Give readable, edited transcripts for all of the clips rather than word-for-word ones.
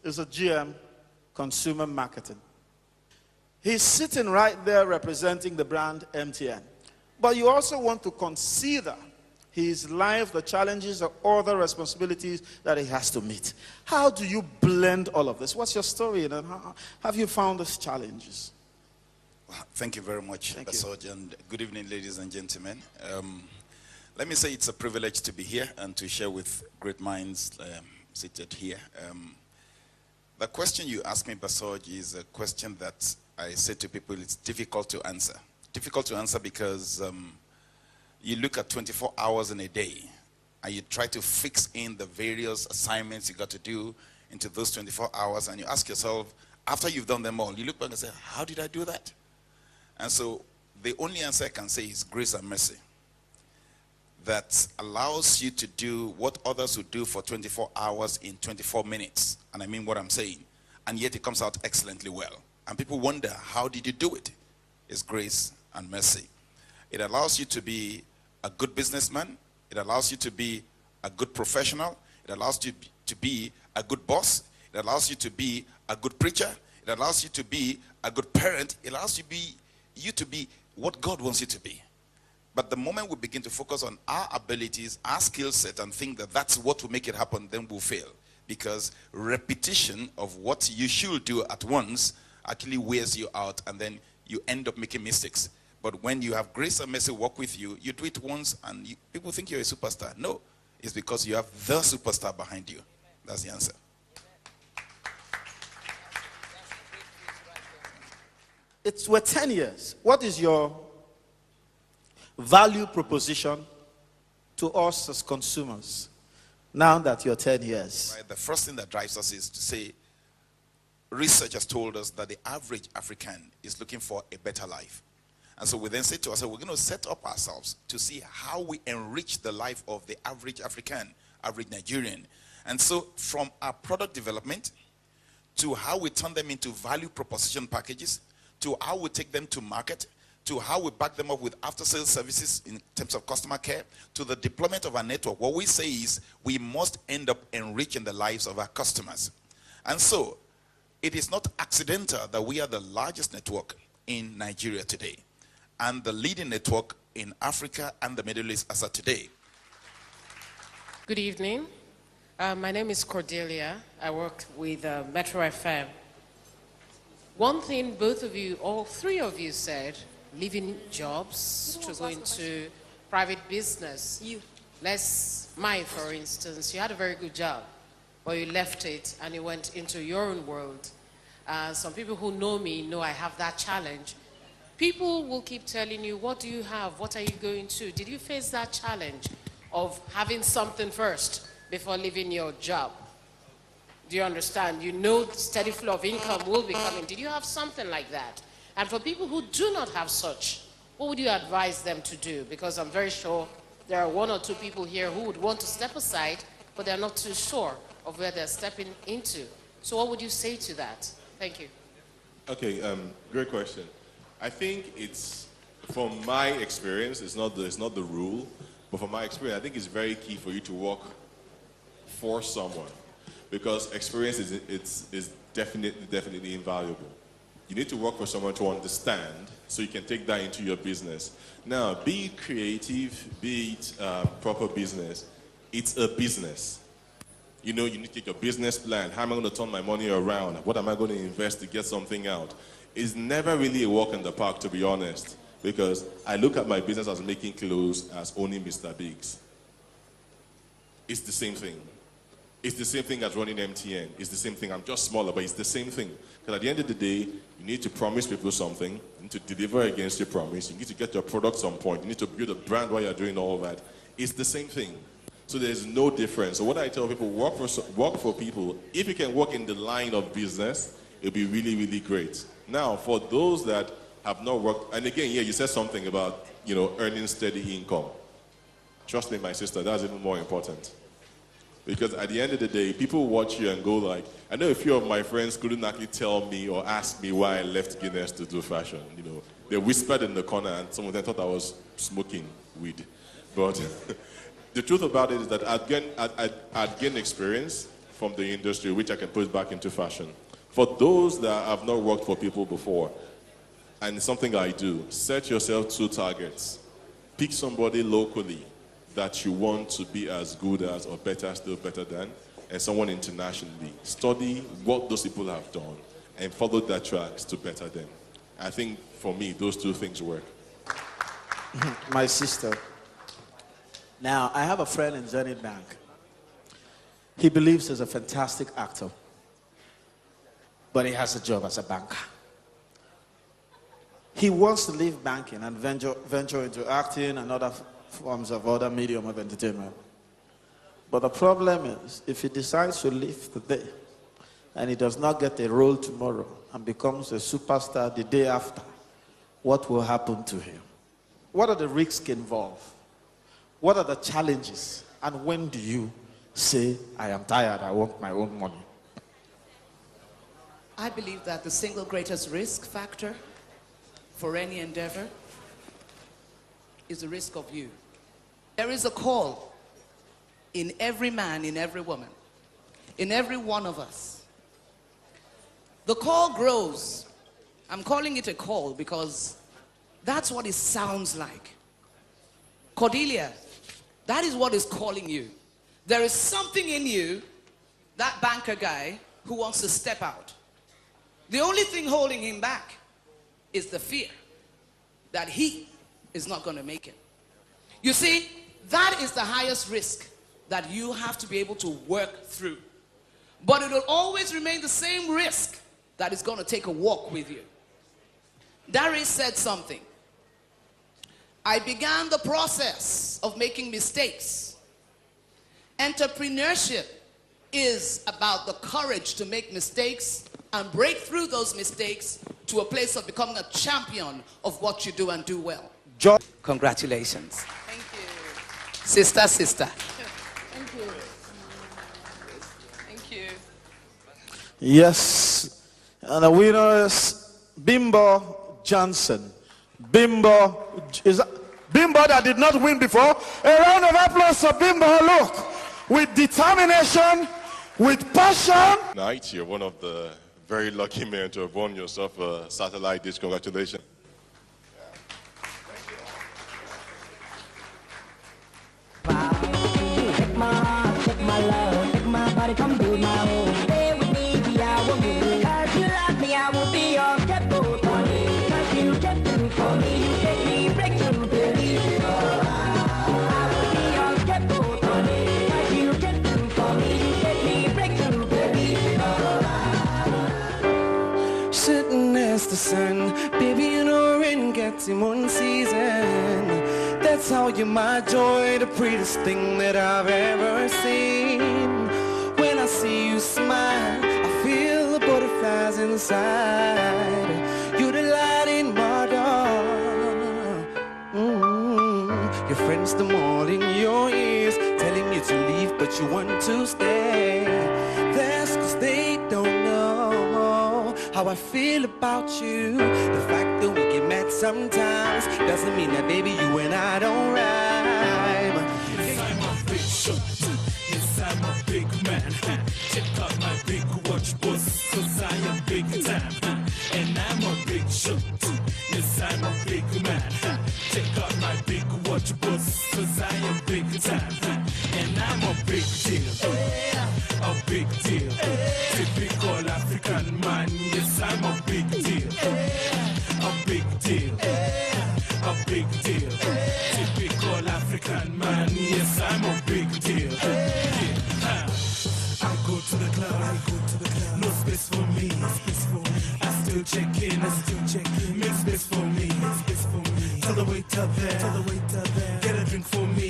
is a GM, consumer marketing. He's sitting right there representing the brand MTN. But you also want to consider his life, the challenges, the other responsibilities that he has to meet. How do you blend all of this? What's your story, and how have you found these challenges? Well, thank you very much, Basoj, and good evening, ladies and gentlemen. Let me say it's a privilege to be here and to share with great minds seated here. The question you asked me, Basoj, is a question that I say to people it's difficult to answer. Difficult to answer because you look at 24 hours in a day and you try to fix in the various assignments you got to do into those 24 hours, and you ask yourself, after you've done them all, you look back and say, how did I do that? And so the only answer I can say is grace and mercy that allows you to do what others would do for 24 hours in 24 minutes. And I mean what I'm saying. And yet it comes out excellently well. And people wonder, how did you do it? It's grace and mercy. It allows you to be a good businessman. It allows you to be a good professional. It allows you to be a good boss. It allows you to be a good preacher. It allows you to be a good parent. It allows you to be what God wants you to be. But the moment we begin to focus on our abilities, our skill set, and think that that's what will make it happen, then we'll fail. Because repetition of what you should do at once actually wears you out, and then you end up making mistakes. But when you have grace and mercy work with you, you do it once and people think you're a superstar. No, it's because you have the superstar behind you. That's the answer. We're 10 years. What is your value proposition to us as consumers now that you're 10 years? Right, the first thing that drives us is to say, research has told us that the average African is looking for a better life. And so we then say to ourselves, we're going to set up ourselves to see how we enrich the life of the average African, average Nigerian. And so from our product development to how we turn them into value proposition packages, to how we take them to market, to how we back them up with after-sales services in terms of customer care, to the deployment of our network, what we say is we must end up enriching the lives of our customers. And so it is not accidental that we are the largest network in Nigeria today and the leading network in Africa and the Middle East as of today. Good evening. My name is Cordelia. I work with Metro FM. One thing both of you, all three of you said, leaving jobs to go into private business. Mine, for instance, you had a very good job, but you left it and you went into your own world. Some people who know me know I have that challenge. People will keep telling you, what do you have? What are you going to? Did you face that challenge of having something first before leaving your job? Do you understand? You know the steady flow of income will be coming. Did you have something like that? And for people who do not have such, what would you advise them to do? Because I'm very sure there are one or two people here who would want to step aside, but they're not too sure of where they're stepping into. So what would you say to that? Thank you. Okay, great question. I think it's, from my experience, it's not the rule, but from my experience, I think it's very key for you to work for someone, because experience is definitely invaluable. You need to work for someone to understand, so you can take that into your business. Now, be it creative, be it proper business, it's a business. You know, you need to take your business plan. How am I going to turn my money around? What am I going to invest to get something out? It's never really a walk in the park, to be honest, because I look at my business as making clothes as owning Mr. Biggs. It's the same thing. It's the same thing as running MTN. It's the same thing. I'm just smaller, but it's the same thing. Because at the end of the day, you need to promise people something. You need to deliver against your promise. You need to get your products on point. You need to build a brand while you're doing all that. It's the same thing. So there's no difference. So what I tell people, work for people. If you can work in the line of business, it'll be really, really great. Now, for those that have not worked, and again, yeah, you said something about, you know, earning steady income. Trust me, my sister, that's even more important. Because at the end of the day, people watch you and go like, I know a few of my friends couldn't actually tell me or ask me why I left Guinness to do fashion. You know, they whispered in the corner and some of them thought I was smoking weed. But the truth about it is that I'd gained experience from the industry, which I can put back into fashion. For those that have not worked for people before, and it's something I do, set yourself 2 targets. Pick somebody locally that you want to be as good as or better, still better than, and someone internationally. Study what those people have done and follow their tracks to better them. I think for me, those 2 things work. My sister. Now, I have a friend in Zenith Bank. He believes he's a fantastic actor, but he has a job as a banker. He wants to leave banking and venture into acting and other forms of other medium of entertainment. But the problem is, if he decides to leave today and he does not get a role tomorrow and becomes a superstar the day after, what will happen to him? What are the risks involved? What are the challenges? And when do you say, I am tired, I want my own money? I believe that the single greatest risk factor for any endeavor is the risk of you. There is a call in every man, in every woman, in every one of us. The call grows. I'm calling it a call because that's what it sounds like. Cordelia, that is what is calling you. There is something in you, that banker guy, who wants to step out. The only thing holding him back is the fear that he is not going to make it. You see, that is the highest risk that you have to be able to work through. But it will always remain the same risk that is going to take a walk with you. Darius said something. I began the process of making mistakes. Entrepreneurship is about the courage to make mistakes and break through those mistakes to a place of becoming a champion of what you do and do well. Congratulations. Thank you. Sister. Thank you. Thank you. Yes. And the winner is Bimbo Johnson. Bimbo that did not win before. A round of applause for Bimbo. Look, with determination, with passion. Nite, you're one of the very lucky men to have won yourself a satellite dish. Congratulations. Take my heart, take my love, take my body, come be my own. Stay with me, I will be. Cause you love me, I will be your checkbook for me. Cause you check through for me, you take me breakthrough, baby. I will be your checkbook for me. Cause you check through for me, you take me breakthrough, baby. Sitting as the sun, baby, you know rain gets in one season. That's how you're my joy, the prettiest thing that I've ever seen. When I see you smile, I feel the butterflies inside. You're the light in my dark. Your friends, them all in your ears, telling you to leave, but you want to stay. That's cause they don't know how I feel about you. The fact that we get mad sometimes doesn't mean that, baby, you and I don't rhyme. Yes, I'm a big shot. Yes, I'm a big man. Check out my big watch, boss, cause I am big time. And I'm a big shot. Yes, I'm a big man. Check out my big watch, boss, cause I am big time. And I'm a big deal. A big deal. Typical African man. Yes, I'm a big deal. A big deal. A big deal. Typical African man. Yes, I'm a big deal. I go to the club. No space for me. I still check in. Make space for me. Tell the waiter there. Get a drink for me.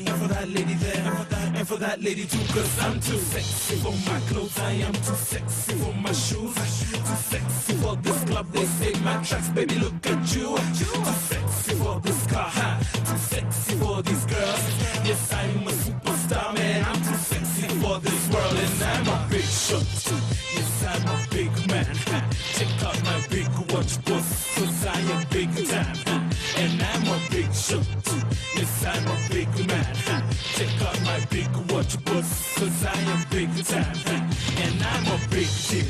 And for that lady there. And for that lady too, cause I'm too sexy for my clothes. I am too sexy for my shoes. Too sexy for this club. They say my tracks, baby, look at you. Too sexy for this car. Too sexy for these girls. Yes, I'm a superstar, man. I'm too sexy for this world. And I'm a big shot. Yes, I'm a big man. Check out my big watch, boss, cause I am big time. And I'm a big shot. Yes, I'm a big man. Check out my big watch, your bus, cause I am big time. And I'm a big deal.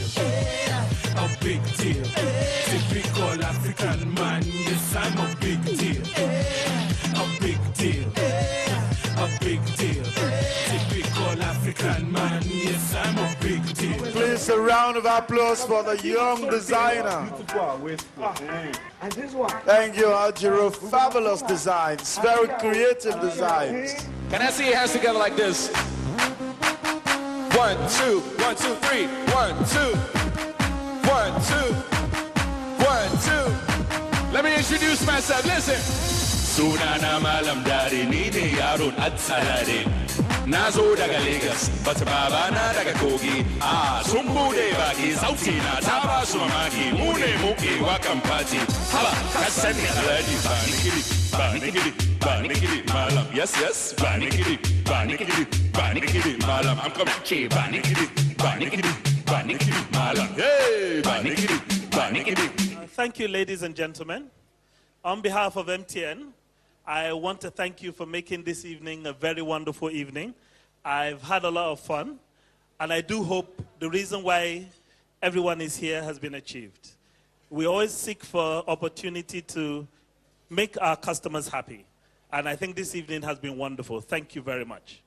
A big deal. Typical African man, yes, I'm a big deal. A big deal. A big deal. Typical African man, yes, I'm a big deal. Please, a round of applause for the young designer. Thank you, Algiro. Fabulous designs, very creative designs. Can I see your hands together like this? 1, 2, 1, 2, 3, 1, 2, 1, 2, 1, 2. Let me introduce myself. Listen. Sunana malam dari ni ne yaron atsalare. Na zo daga Lagos, but baba na daga Kogi. Sun bude baki sauti na ta ba su mamaki. Mu ne muke wakan party. Haba, ka sani already ba nikidi, ba nikidi, ba nikidi malam. Yes, yes, ba nikidi, ba nikidi, ba nikidi malam. I'm coming, che ba nikidi, ba nikidi, ba nikidi malam. Hey, ba nikidi, ba nikidi. Thank you, ladies and gentlemen. On behalf of MTN, I want to thank you for making this evening a very wonderful evening. I've had a lot of fun, and I do hope the reason why everyone is here has been achieved. We always seek for opportunity to make our customers happy, and I think this evening has been wonderful. Thank you very much.